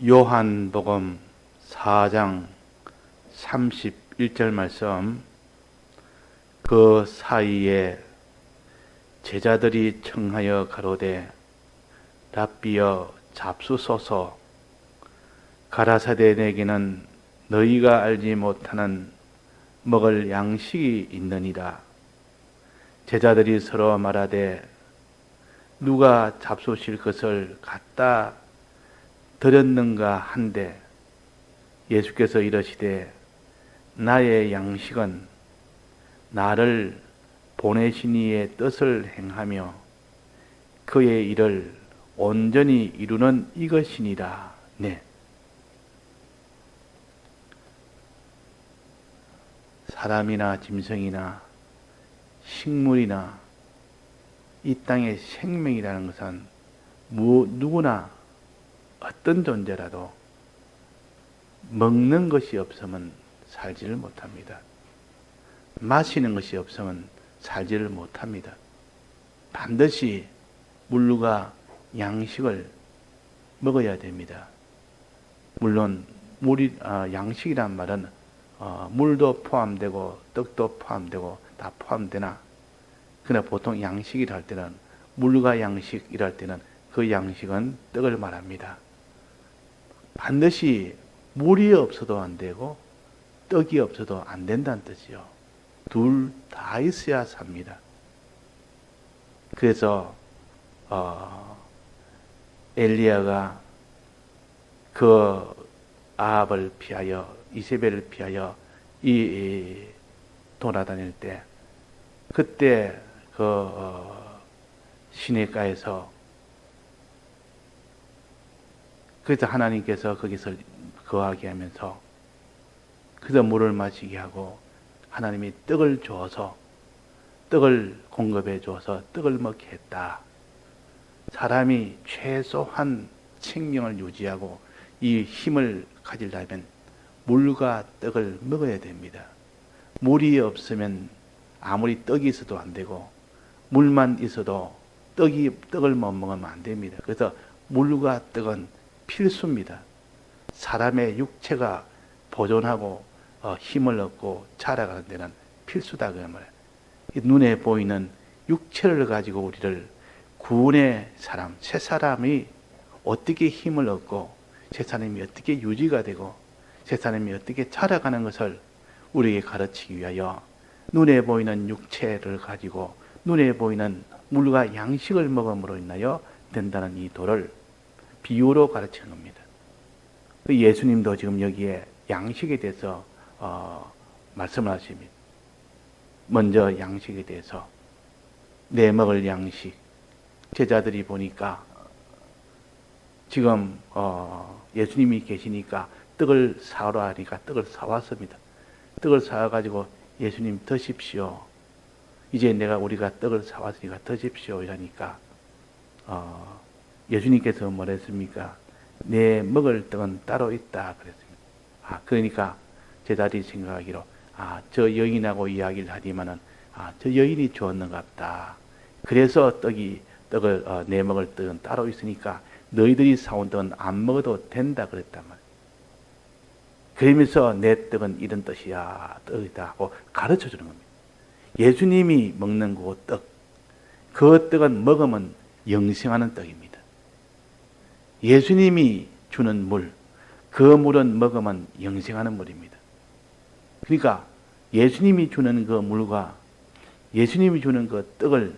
요한복음 4장 31절 말씀. 그 사이에 제자들이 청하여 가로되 랍비여 잡수소서. 가라사대 내게는 너희가 알지 못하는 먹을 양식이 있느니라. 제자들이 서로 말하되 누가 잡수실 것을 갖다 드렸는가 한데 예수께서 이르시되 나의 양식은 나를 보내신 이의 뜻을 행하며 그의 일을 온전히 이루는 이것이니라. 네. 사람이나 짐승이나 식물이나 이 땅의 생명이라는 것은 누구나 어떤 존재라도 먹는 것이 없으면 살지를 못합니다. 마시는 것이 없으면 살지를 못합니다. 반드시 물과 양식을 먹어야 됩니다. 물론 양식이란 말은 물도 포함되고 떡도 포함되고 다 포함되나, 그러나 보통 양식이라 할 때는, 물과 양식이라 할 때는 그 양식은 떡을 말합니다. 반드시 물이 없어도 안 되고 떡이 없어도 안 된다는 뜻이요. 둘 다 있어야 삽니다. 그래서 엘리야가 그 아합을 피하여, 이세벨을 피하여 돌아다닐 때, 그때 시내가에서, 그래서 하나님께서 거기서 거하게 하면서 그저 물을 마시게 하고 하나님이 떡을 주어서, 떡을 공급해 주어서 떡을 먹게 했다. 사람이 최소한 생명을 유지하고 이 힘을 가지려면 물과 떡을 먹어야 됩니다. 물이 없으면 아무리 떡이 있어도 안 되고, 물만 있어도 떡을 못 먹으면 안 됩니다. 그래서 물과 떡은 필수입니다. 사람의 육체가 보존하고 힘을 얻고 자라가는 데는 필수다 그 말이에요. 눈에 보이는 육체를 가지고 우리를 구원의 사람, 새 사람이 어떻게 힘을 얻고, 새 사람이 어떻게 유지가 되고, 새 사람이 어떻게 자라가는 것을 우리에게 가르치기 위하여 눈에 보이는 육체를 가지고 눈에 보이는 물과 양식을 먹음으로 인하여 된다는 이 도를 비유로 가르치는 겁니다. 예수님도 지금 여기에 양식에 대해서 말씀을 하십니다. 먼저 양식에 대해서, 내 먹을 양식. 제자들이 보니까 지금 예수님이 계시니까 떡을 사오라 하니까 떡을 사왔습니다. 떡을 사와가지고 예수님 드십시오. 이제 우리가 떡을 사왔으니까 드십시오 이러니까 예수님께서 뭐랬습니까? 내 먹을 떡은 따로 있다 그랬습니다. 그러니까 제자들이 생각하기로 저 여인하고 이야기를 하지만은 저 여인이 주었는갑다. 그래서 내 먹을 떡은 따로 있으니까 너희들이 사온 떡은 안 먹어도 된다 그랬단 말이에요. 그러면서 내 떡은 이런 뜻이야, 떡이다 하고 가르쳐 주는 겁니다. 예수님이 먹는 그 떡, 그 떡은 먹으면 영생하는 떡입니다. 예수님이 주는 물, 그 물은 먹으면 영생하는 물입니다. 그러니까 예수님이 주는 그 물과 예수님이 주는 그 떡을,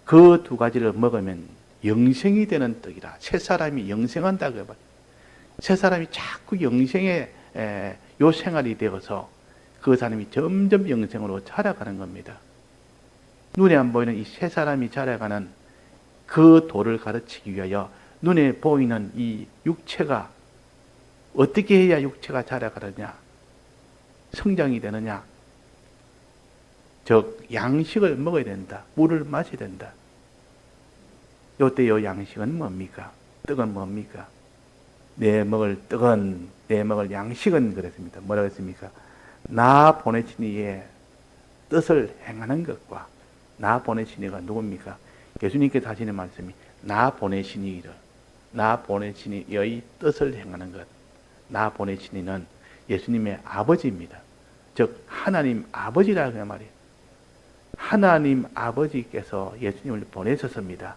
그 두 가지를 먹으면 영생이 되는 떡이라. 새 사람이 영생한다 그 말. 새 사람이 자꾸 영생의 요 생활이 되어서 그 사람이 점점 영생으로 자라가는 겁니다. 눈에 안 보이는 이 새 사람이 자라가는 그 도를 가르치기 위하여 눈에 보이는 이 육체가 어떻게 해야 육체가 자라가느냐, 성장이 되느냐, 즉 양식을 먹어야 된다. 물을 마셔야 된다. 요때 요 양식은 뭡니까? 떡은 뭡니까? 내 먹을 떡은, 내 먹을 양식은 그랬습니다. 뭐라고 했습니까? 나 보내신 이의 뜻을 행하는 것과, 나 보내신 이가 누굽니까? 예수님께서 하시는 말씀이 나 보내신 이를, 나 보내시니 여의 뜻을 행하는 것. 나 보내시니는 예수님의 아버지입니다. 즉 하나님 아버지라 그 말이에요. 하나님 아버지께서 예수님을 보내셨습니다.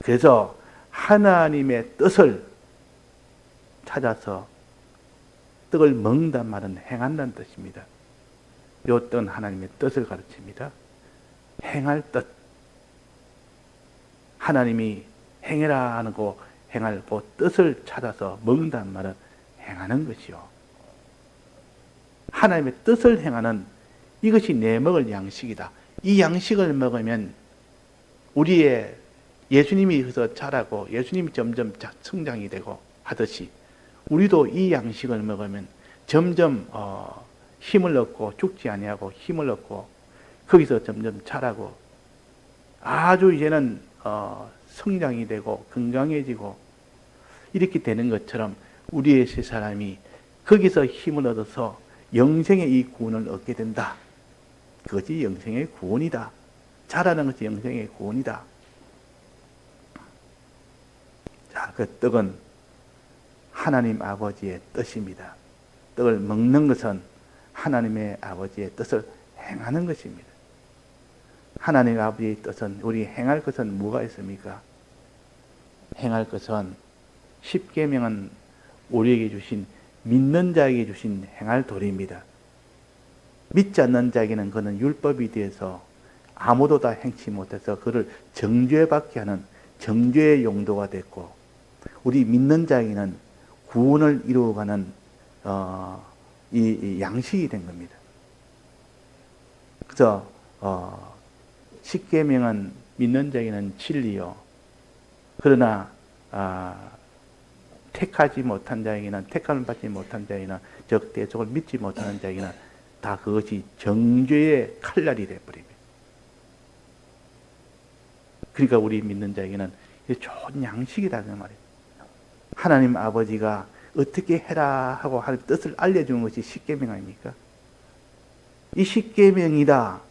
그래서 하나님의 뜻을 찾아서 떡을 먹는단 말은 행한다는 뜻입니다. 요 뜻은 하나님의 뜻을 가르칩니다. 행할 뜻. 하나님이 행해라 하는 거 행할 그 뜻을 찾아서 먹는다는 말은 행하는 것이요. 하나님의 뜻을 행하는 이것이 내 먹을 양식이다. 이 양식을 먹으면 우리의 예수님이 그래서 자라고 예수님이 점점 성장이 되고 하듯이 우리도 이 양식을 먹으면 점점 힘을 얻고 죽지 아니하고 힘을 얻고 거기서 점점 자라고 아주 이제는 성장이 되고 건강해지고 이렇게 되는 것처럼 우리의 세 사람이 거기서 힘을 얻어서 영생의 이 구원을 얻게 된다. 그것이 영생의 구원이다. 자라는 것이 영생의 구원이다. 자, 그 떡은 하나님 아버지의 뜻입니다. 떡을 먹는 것은 하나님의 아버지의 뜻을 행하는 것입니다. 하나님 아버지의 뜻은 우리 행할 것은 뭐가 있습니까? 행할 것은 십계명은 우리에게 주신 믿는 자에게 주신 행할 도리입니다. 믿지 않는 자에게는 그는 율법이 되어서 아무도 다 행치 못해서 그를 정죄받게 하는 정죄의 용도가 됐고 우리 믿는 자에게는 구원을 이루어가는 이 양식이 된 겁니다. 그래서 십계명은 믿는 자에게는 진리요. 그러나 택하지 못한 자에게는 택함을 받지 못한 자에게는 즉 대속을 믿지 못하는 자에게는 다 그것이 정죄의 칼날이 되어버립니다. 그러니까 우리 믿는 자에게는 좋은 양식이다 그 말이에요. 하나님 아버지가 어떻게 해라 하고 하는 뜻을 알려주는 것이 십계명 아닙니까? 이 십계명이다.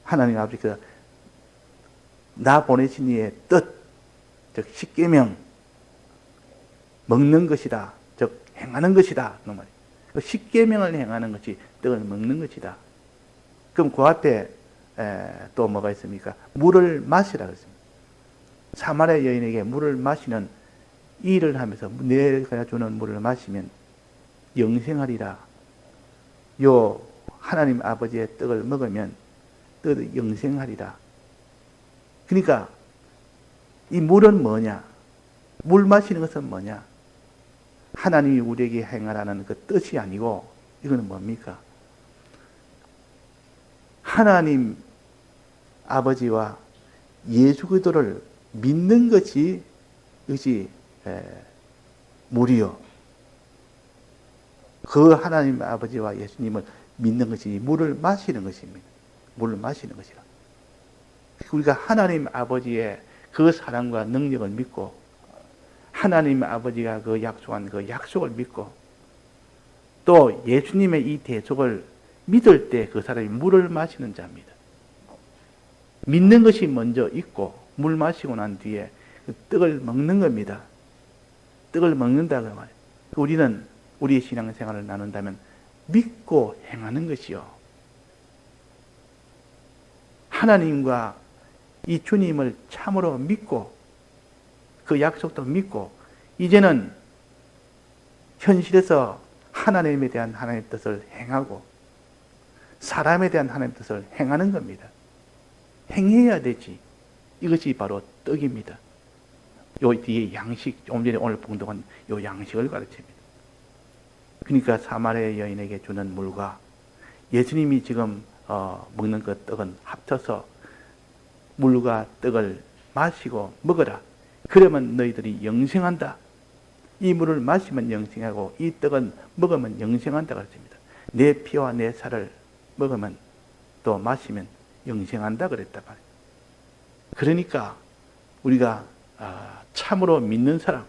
하나님 아버지가 나 보내신 이의 뜻, 즉 십계명 먹는 것이다. 즉 행하는 것이다. 그 말이에요. 십계명을 행하는 것이 떡을 먹는 것이다. 그럼 그 앞에 또 뭐가 있습니까? 물을 마시라 그랬습니다. 사마리아 여인에게 물을 마시는 이 일을 하면서 내가 주는 물을 마시면 영생하리라. 요 하나님 아버지의 떡을 먹으면 떡을 영생하리라. 그러니까 이 물은 뭐냐? 물 마시는 것은 뭐냐? 하나님이 우리에게 행하라는 그 뜻이 아니고 이거는 뭡니까? 하나님 아버지와 예수 그리스도를 믿는 것이 물이요. 그 하나님 아버지와 예수님을 믿는 것이 물을 마시는 것입니다. 물을 마시는 것이라. 우리가 하나님 아버지의 그 사랑과 능력을 믿고 하나님 아버지가 그 약속한 그 약속을 믿고 또 예수님의 이 대속을 믿을 때 그 사람이 물을 마시는 자입니다. 믿는 것이 먼저 있고 물 마시고 난 뒤에 그 떡을 먹는 겁니다. 떡을 먹는다 그 말이에요. 우리는 우리의 신앙생활을 나눈다면 믿고 행하는 것이요. 하나님과 이 주님을 참으로 믿고 그 약속도 믿고 이제는 현실에서 하나님에 대한 하나님의 뜻을 행하고 사람에 대한 하나님의 뜻을 행하는 겁니다. 행해야 되지. 이것이 바로 떡입니다. 요 뒤에 양식, 좀 전에 오늘 봉독한 요 양식을 가르칩니다. 그러니까 사마리아 여인에게 주는 물과 예수님이 지금 먹는 그 떡은 합쳐서 물과 떡을 마시고 먹어라. 그러면 너희들이 영생한다. 이 물을 마시면 영생하고 이 떡은 먹으면 영생한다 그랬습니다. 내 피와 내 살을 먹으면 또 마시면 영생한다 그랬다 말이에요. 그러니까 우리가 참으로 믿는 사람,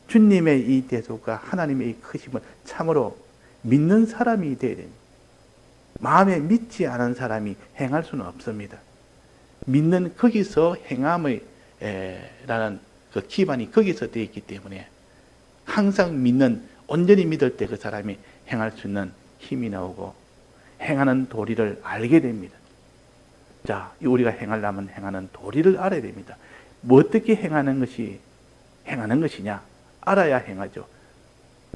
주님의 이 대속과 하나님의 이 크심을 참으로 믿는 사람이 되어야 됩니다. 마음에 믿지 않은 사람이 행할 수는 없습니다. 믿는 거기서 행함의 라는 그 기반이 거기서 되어 있기 때문에 항상 믿는, 온전히 믿을 때 그 사람이 행할 수 있는 힘이 나오고 행하는 도리를 알게 됩니다. 자, 우리가 행하려면 행하는 도리를 알아야 됩니다. 뭐 어떻게 행하는 것이냐? 알아야 행하죠.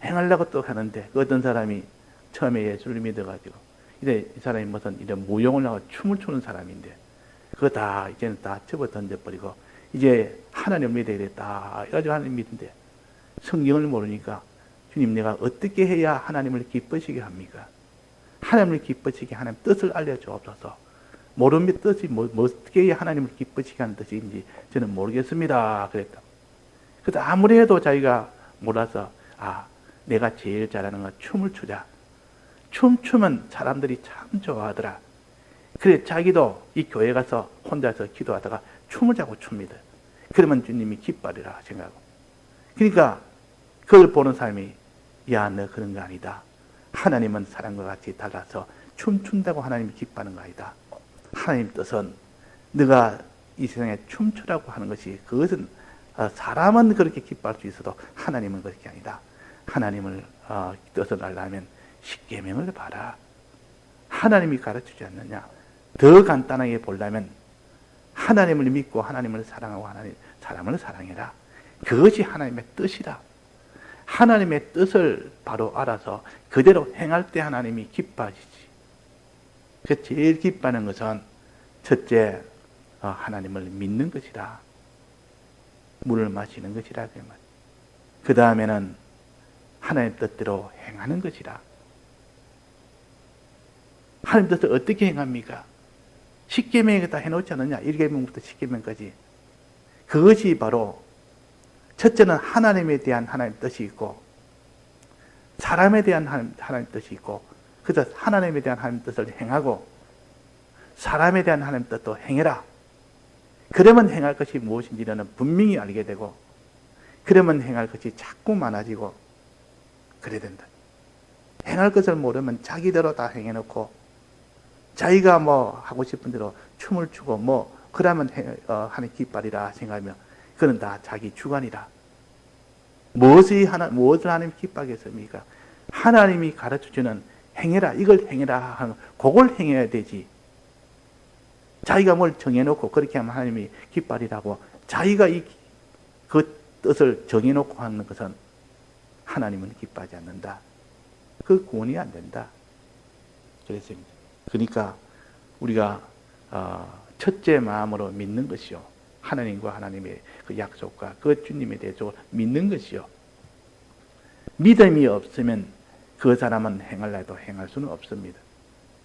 행하려고 또 하는데 어떤 사람이 처음에 예수를 믿어가지고 이 사람이 무슨 이런 무용을 하고 춤을 추는 사람인데 그거 다 이제는 다 접어 던져버리고 이제 하나님을 믿어야 되겠다 이래가지고 하나님 믿는데 성경을 모르니까 주님, 내가 어떻게 해야 하나님을 기쁘시게 합니까? 하나님을 기쁘시게 하나님 뜻을 알려주옵소서. 모르는 뜻이 어떻게 해야 하나님을 기쁘시게 하는 뜻인지 저는 모르겠습니다. 그랬다. 그래서 아무리 해도 자기가 몰라서 내가 제일 잘하는 건 춤을 추자. 춤추면 사람들이 참 좋아하더라. 그래 자기도 이 교회 가서 혼자서 기도하다가 춤을 자꾸 춥니다. 그러면 주님이 기뻐하리라 생각하고. 그러니까 그걸 보는 사람이 야, 너 그런 거 아니다. 하나님은 사람과 같이 달라서 춤춘다고 하나님이 기뻐하는 거 아니다. 하나님 뜻은 네가 이 세상에 춤추라고 하는 것이 그것은 사람은 그렇게 기뻐할 수 있어도 하나님은 그렇게 아니다. 하나님을 뜻을 알려면 십계명을 봐라. 하나님이 가르치지 않느냐. 더 간단하게 보려면 하나님을 믿고 하나님을 사랑하고 사람을 사랑해라. 그것이 하나님의 뜻이다. 하나님의 뜻을 바로 알아서 그대로 행할 때 하나님이 기뻐하시지. 그 제일 기뻐하는 것은 첫째 하나님을 믿는 것이다. 물을 마시는 것이라 그 말. 그 다음에는 하나님 뜻대로 행하는 것이라. 하나님 뜻을 어떻게 행합니까? 십계명에 다 해놓지 않느냐? 1계명부터 10계명까지. 그것이 바로 첫째는 하나님에 대한 하나님 뜻이 있고 사람에 대한 하나님 뜻이 있고 그래서 하나님에 대한 하나님 뜻을 행하고 사람에 대한 하나님 뜻도 행해라. 그러면 행할 것이 무엇인지 너는 분명히 알게 되고 그러면 행할 것이 자꾸 많아지고 그래야 된다. 행할 것을 모르면 자기대로 다 행해놓고 자기가 하고 싶은 대로 춤을 추고 그러면 하나님 기뻐하리라 생각하며 그건 다 자기 주관이라. 무엇을 하나님 기뻐하겠습니까? 하나님이 가르쳐주는 행해라, 이걸 행해라 하는 그걸 행해야 되지. 자기가 뭘 정해놓고 그렇게 하면 하나님이 기뻐하리라고 자기가 그 뜻을 정해놓고 하는 것은 하나님은 기뻐하지 않는다. 그 구원이 안 된다. 그랬습니다. 그러니까 우리가 첫째 마음으로 믿는 것이요. 하나님과 하나님의 그 약속과 그 주님에 대해서 믿는 것이요. 믿음이 없으면 그 사람은 행하려 해도 행할 수는 없습니다.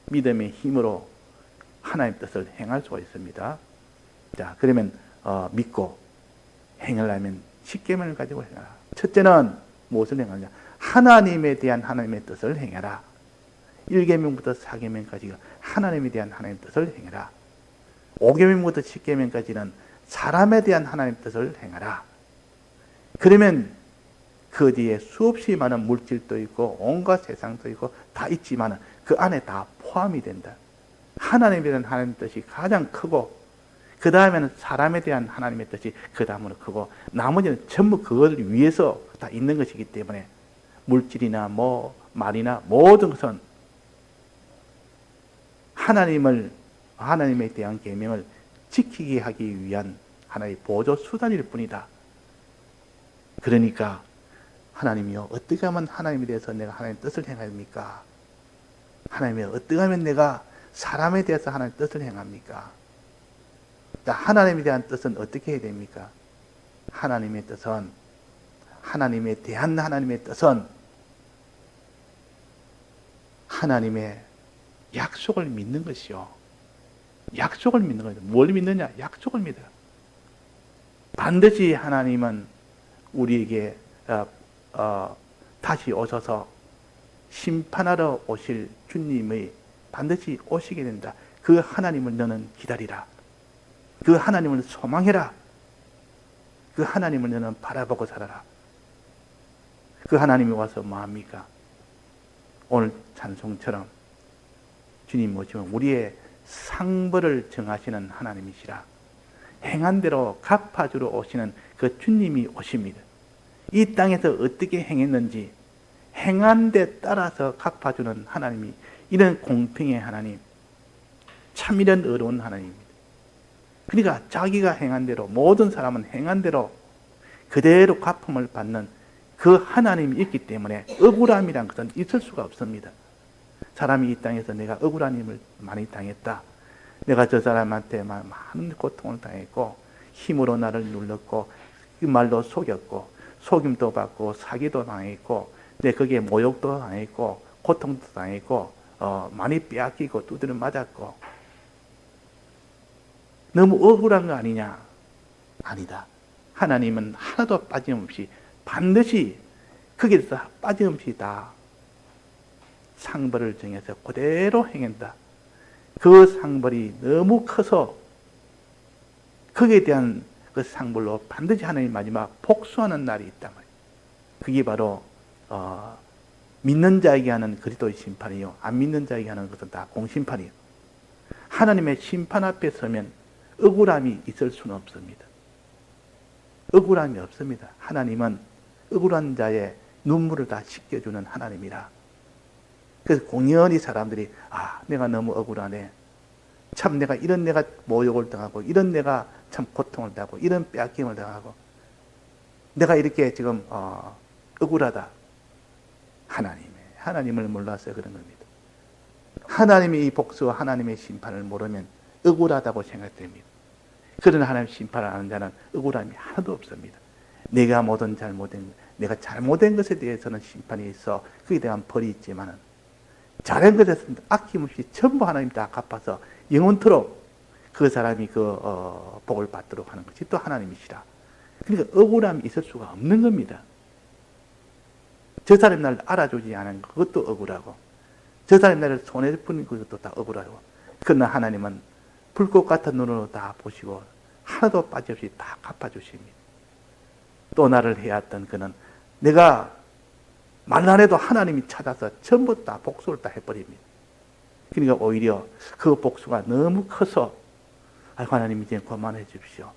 믿음의 힘으로 하나님 뜻을 행할 수가 있습니다. 자, 그러면 믿고 행하려면 십계명을 가지고 행하라. 첫째는 무엇을 행하냐? 하나님에 대한 하나님의 뜻을 행해라. 1계명부터 4계명까지가 하나님에 대한 하나님의 뜻을 행해라. 5계명부터 10계명까지는 사람에 대한 하나님의 뜻을 행하라. 그러면 그 뒤에 수없이 많은 물질도 있고 온갖 세상도 있고 다 있지만 그 안에 다 포함이 된다. 하나님에 대한 하나님의 뜻이 가장 크고 그 다음에는 사람에 대한 하나님의 뜻이 그 다음으로 크고 나머지는 전부 그것을 위해서 다 있는 것이기 때문에 물질이나 말이나 모든 것은 하나님에 대한 계명을 지키게 하기 위한 하나의 보조 수단일 뿐이다. 그러니까 하나님이요, 어떻게 하면 하나님에 대해서 내가 하나님의 뜻을 행합니까? 하나님이요, 어떻게 하면 내가 사람에 대해서 하나님의 뜻을 행합니까? 하나님에 대한 뜻은 어떻게 해야 됩니까? 하나님의 뜻은, 하나님에 대한 하나님의 뜻은 하나님의 약속을 믿는 것이요. 약속을 믿는 거예요. 뭘 믿느냐? 약속을 믿어요. 반드시 하나님은 우리에게 다시 오셔서 심판하러 오실 주님의 반드시 오시게 된다. 그 하나님을 너는 기다리라. 그 하나님을 소망해라. 그 하나님을 너는 바라보고 살아라. 그 하나님이 와서 뭐합니까? 오늘 찬송처럼 주님 모시면 우리의 상벌을 정하시는 하나님이시라. 행한 대로 갚아주러 오시는 그 주님이 오십니다. 이 땅에서 어떻게 행했는지 행한 데 따라서 갚아주는 하나님이, 이런 공평의 하나님, 참 이런 어려운 하나님입니다. 그러니까 자기가 행한 대로, 모든 사람은 행한 대로 그대로 갚음을 받는 그 하나님이 있기 때문에 억울함이란 것은 있을 수가 없습니다. 사람이 이 땅에서 내가 억울한 힘을 많이 당했다, 내가 저 사람한테 많은 고통을 당했고 힘으로 나를 눌렀고 말로 속였고 속임도 받고 사기도 당했고 내 거기에 모욕도 당했고 고통도 당했고 많이 빼앗기고 두드려 맞았고 너무 억울한 거 아니냐? 아니다. 하나님은 하나도 빠짐없이 반드시 거기에서 빠짐없이 다 상벌을 정해서 그대로 행한다. 그 상벌이 너무 커서 거기에 대한 그 상벌로 반드시 하나님 마지막 복수하는 날이 있단 말이에요. 그게 바로 믿는 자에게 하는 그리스도의 심판이요, 안 믿는 자에게 하는 것은 다 공심판이에요. 하나님의 심판 앞에 서면 억울함이 있을 수는 없습니다. 억울함이 없습니다. 하나님은 억울한 자의 눈물을 다 씻겨주는 하나님이라. 그래서 공연히 사람들이 내가 너무 억울하네, 참 내가 이런 내가 모욕을 당하고 이런 내가 참 고통을 당하고 이런 빼앗김을 당하고 내가 이렇게 지금 억울하다. 하나님을 몰라서 그런 겁니다. 하나님의 이 복수와 하나님의 심판을 모르면 억울하다고 생각됩니다. 그런 하나님의 심판을 아는 자는 억울함이 하나도 없습니다. 내가 내가 잘못된 것에 대해서는 심판이 있어 그에 대한 벌이 있지만은 잘한 것에서는 아낌없이 전부 하나님 다 갚아서 영원토록 그 사람이 그 복을 받도록 하는 것이 또 하나님이시라. 그러니까 억울함이 있을 수가 없는 겁니다. 저 사람이 나를 알아주지 않은 그것도 억울하고 저 사람이 나를 손에 푸는 것도 다 억울하고, 그러나 하나님은 불꽃 같은 눈으로 다 보시고 하나도 빠짐없이 다 갚아주십니다. 또 나를 해왔던 그는 내가 말 안 해도 하나님이 찾아서 전부 다 복수를 다 해버립니다. 그러니까 오히려 그 복수가 너무 커서 하나님 이제 그만해 주십시오.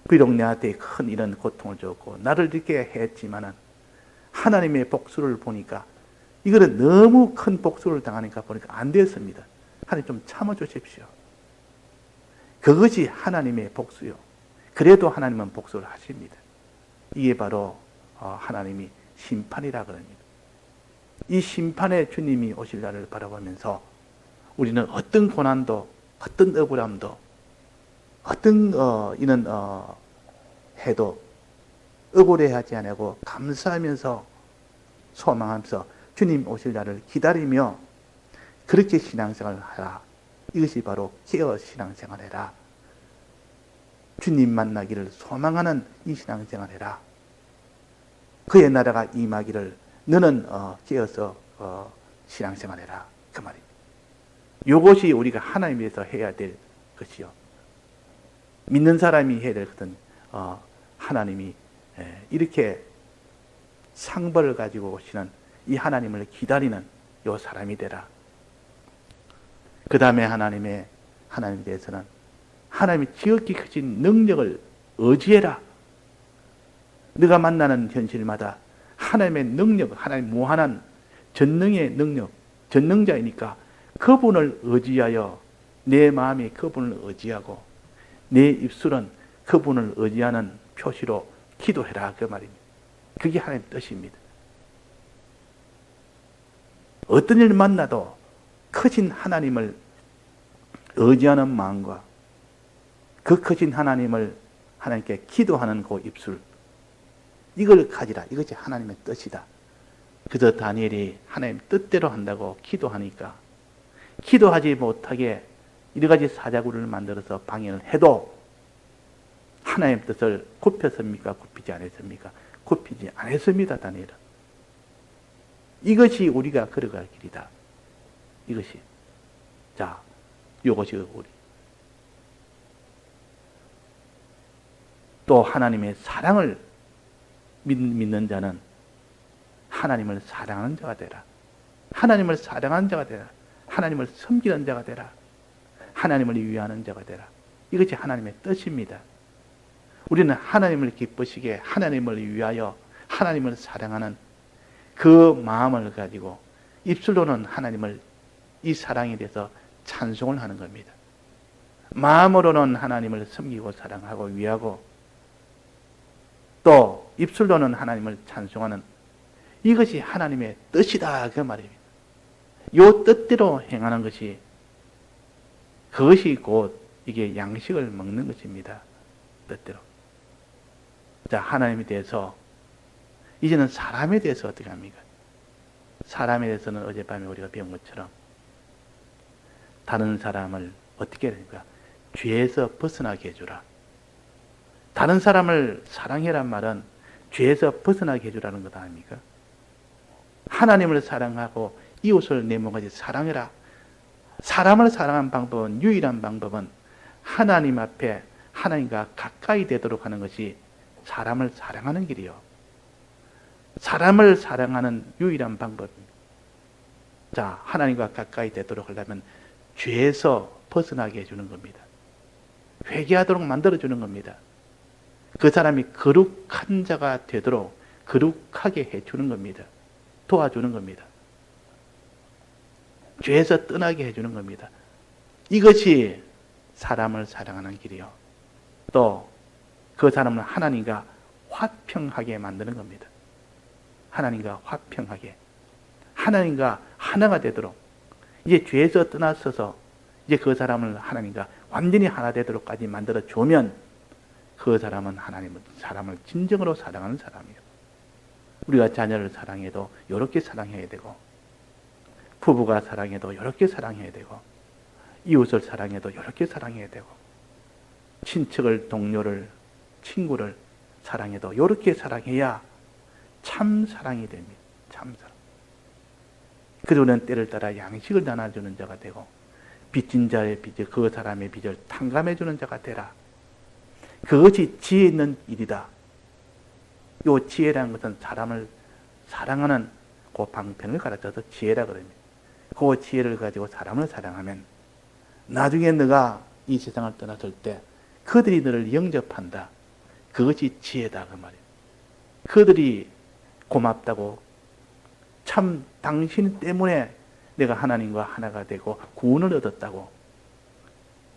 비록 내한테 큰 이런 고통을 줬고 나를 이렇게 했지만은 하나님의 복수를 보니까 이거는 너무 큰 복수를 당하니까 보니까 안 됐습니다. 하나님 좀 참아주십시오. 그것이 하나님의 복수요. 그래도 하나님은 복수를 하십니다. 이게 바로 하나님이 심판이라 그럽니다. 이 심판의 주님이 오실 날을 바라보면서 우리는 어떤 고난도, 어떤 억울함도, 어떤 이런 해도 억울해하지 않고 감사하면서 소망하면서 주님 오실 날을 기다리며 그렇게 신앙생활을 하라. 이것이 바로 깨어 신앙생활 해라. 주님 만나기를 소망하는 이 신앙생활 해라. 그의 나라가 임하기를 너는 깨어서 신앙생활 해라. 그 말입니다. 이것이 우리가 하나님 위해서 해야 될 것이요. 믿는 사람이 해야 될 것은 하나님이 이렇게 상벌을 가지고 오시는 이 하나님을 기다리는 요 사람이 되라. 그 다음에 하나님에 대해서는 하나님이 지극히 크신 능력을 의지해라. 네가 만나는 현실마다 하나님의 능력, 하나님 무한한 전능의 능력, 전능자이니까 그분을 의지하여 내 마음이 그분을 의지하고 내 입술은 그분을 의지하는 표시로 기도해라. 그 말입니다. 그게 하나님의 뜻입니다. 어떤 일 만나도 크신 하나님을 의지하는 마음과 그 크신 하나님을 하나님께 기도하는 그 입술, 이걸 가지라. 이것이 하나님의 뜻이다. 그래서 다니엘이 하나님 뜻대로 한다고 기도하니까 기도하지 못하게 여러 가지 사자굴을 만들어서 방해를 해도 하나님의 뜻을 굽혔습니까? 굽히지 않았습니까? 굽히지 않았습니다. 다니엘은. 이것이 우리가 걸어갈 길이다. 이것이. 자, 이것이 우리. 또 하나님의 사랑을 믿는 자는 하나님을 사랑하는 자가 되라. 하나님을 사랑하는 자가 되라. 하나님을 섬기는 자가 되라. 하나님을 위하는 자가 되라. 이것이 하나님의 뜻입니다. 우리는 하나님을 기쁘시게 하나님을 위하여 하나님을 사랑하는 그 마음을 가지고 입술로는 하나님을 이 사랑에 대해서 찬송을 하는 겁니다. 마음으로는 하나님을 섬기고 사랑하고 위하고 또 입술로는 하나님을 찬송하는 이것이 하나님의 뜻이다 그 말입니다. 이 뜻대로 행하는 것이 그것이 곧 이게 양식을 먹는 것입니다. 뜻대로. 자, 하나님에 대해서 이제는 사람에 대해서 어떻게 합니까? 사람에 대해서는 어젯밤에 우리가 배운 것처럼 다른 사람을 어떻게 해야 됩니까? 죄에서 벗어나게 해주라. 다른 사람을 사랑해란 말은 죄에서 벗어나게 해주라는 것 아닙니까? 하나님을 사랑하고 이웃을 내 몸같이 사랑해라. 사람을 사랑하는 방법은 유일한 방법은 하나님 앞에 하나님과 가까이 되도록 하는 것이 사람을 사랑하는 길이요. 사람을 사랑하는 유일한 방법입니다. 자, 하나님과 가까이 되도록 하려면 죄에서 벗어나게 해주는 겁니다. 회개하도록 만들어주는 겁니다. 그 사람이 거룩한 자가 되도록 거룩하게 해주는 겁니다. 도와주는 겁니다. 죄에서 떠나게 해주는 겁니다. 이것이 사람을 사랑하는 길이요. 또 그 사람을 하나님과 화평하게 만드는 겁니다. 하나님과 화평하게. 하나님과 하나가 되도록. 이제 죄에서 떠나서서 이제 그 사람을 하나님과 완전히 하나 되도록까지 만들어 주면 그 사람은 사람을 진정으로 사랑하는 사람이에요. 우리가 자녀를 사랑해도 이렇게 사랑해야 되고, 부부가 사랑해도 이렇게 사랑해야 되고, 이웃을 사랑해도 이렇게 사랑해야 되고, 친척을, 동료를, 친구를 사랑해도 이렇게 사랑해야 참 사랑이 됩니다. 참 사랑. 그리고는 때를 따라 양식을 나눠주는 자가 되고, 빚진 자의 빚을, 그 사람의 빚을 탕감해주는 자가 되라. 그것이 지혜 있는 일이다. 이 지혜라는 것은 사람을 사랑하는 그 방편을 가르쳐서 지혜라 그럽니다. 그 지혜를 가지고 사람을 사랑하면 나중에 너가 이 세상을 떠났을 때 그들이 너를 영접한다. 그것이 지혜다 그 말이에요. 그들이 고맙다고 참 당신 때문에 내가 하나님과 하나가 되고 구원을 얻었다고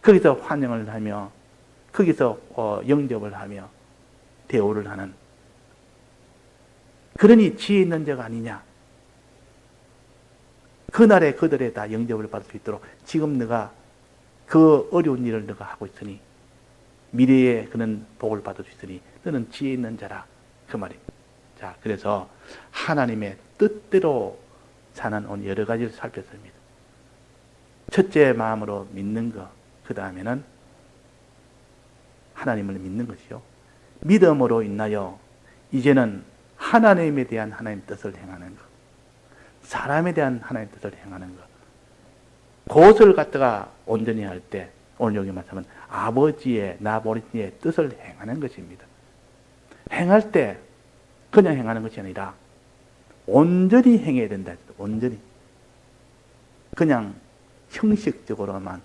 거기서 환영을 하며 거기서 영접을 하며 대우를 하는 그러니 지혜 있는 자가 아니냐. 그날에 그들에 다 영접을 받을 수 있도록 지금 너가 그 어려운 일을 너가 하고 있으니 미래에 그는 복을 받을 수 있으니 너는 지혜 있는 자라 그 말입니다. 자, 그래서 하나님의 뜻대로 사는 오늘 여러 가지를 살폈습니다. 첫째 마음으로 믿는 것, 그 다음에는 하나님을 믿는 것이요. 믿음으로 인하여 이제는 하나님에 대한 하나님 뜻을 행하는 것, 사람에 대한 하나님 뜻을 행하는 것, 그것을 갖다가 온전히 할 때, 오늘 여기 말하면 아버지의, 나보리의 뜻을 행하는 것입니다. 행할 때 그냥 행하는 것이 아니라 온전히 행해야 된다. 온전히. 그냥 형식적으로만,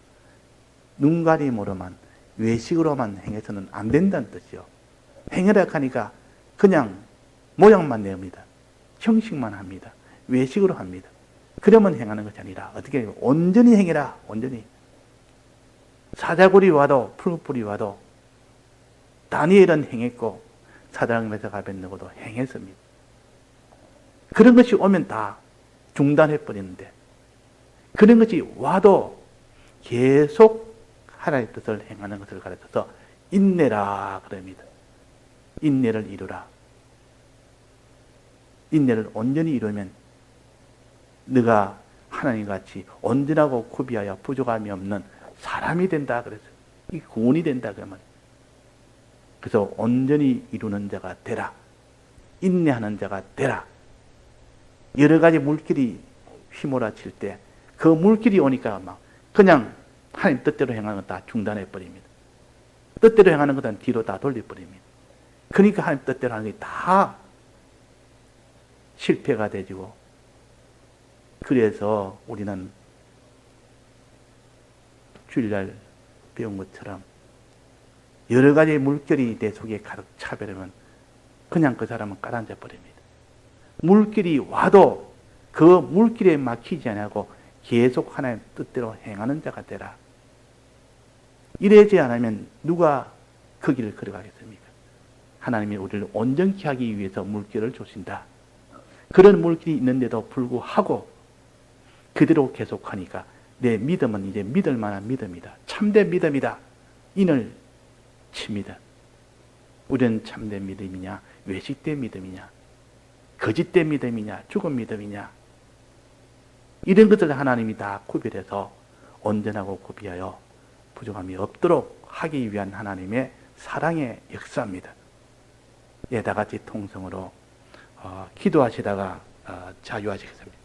눈가림으로만, 외식으로만 행해서는 안 된다는 뜻이요. 행하라 하니까 그냥 모양만 내옵니다. 형식만 합니다. 외식으로 합니다. 그러면 행하는 것이 아니라 어떻게 해요? 온전히 행해라. 온전히. 사자굴이 와도 풀뿔이 와도 다니엘은 행했고 사드락 메삭 아벳느고도 행했습니다. 그런 것이 오면 다 중단해버리는데 그런 것이 와도 계속 하나님의 뜻을 행하는 것을 가르쳐서 인내라 그럽니다. 인내를 이루라. 인내를 온전히 이루면 네가 하나님같이 온전하고 구비하여 부족함이 없는 사람이 된다 그랬어요. 이 구원이 된다 그 말. 그래서 온전히 이루는 자가 되라. 인내하는 자가 되라. 여러 가지 물길이 휘몰아칠 때 그 물길이 오니까 막 그냥 하나님 뜻대로 행하는 건 다 중단해 버립니다. 뜻대로 행하는 것은 뒤로 다 돌려버립니다. 그러니까 하나님 뜻대로 하는 게 다 실패가 되지고 그래서 우리는 주일날 배운 것처럼 여러 가지 물결이 내 속에 가득 차버리면 그냥 그 사람은 가라앉아 버립니다. 물길이 와도 그 물길에 막히지 않고 계속 하나님의 뜻대로 행하는 자가 되라. 이러지 않으면 누가 그 길을 걸어가겠습니까? 하나님이 우리를 온전케 하기 위해서 물길을 주신다. 그런 물길이 있는데도 불구하고 그대로 계속하니까 내 믿음은 이제 믿을 만한 믿음이다. 참된 믿음이다. 인을 칩니다. 우리는 참된 믿음이냐, 외식된 믿음이냐, 거짓된 믿음이냐, 죽은 믿음이냐, 이런 것들을 하나님이 다 구별해서 온전하고 구비하여 부족함이 없도록 하기 위한 하나님의 사랑의 역사입니다. 예, 다 같이 통성으로 기도하시다가 자유하시겠습니다.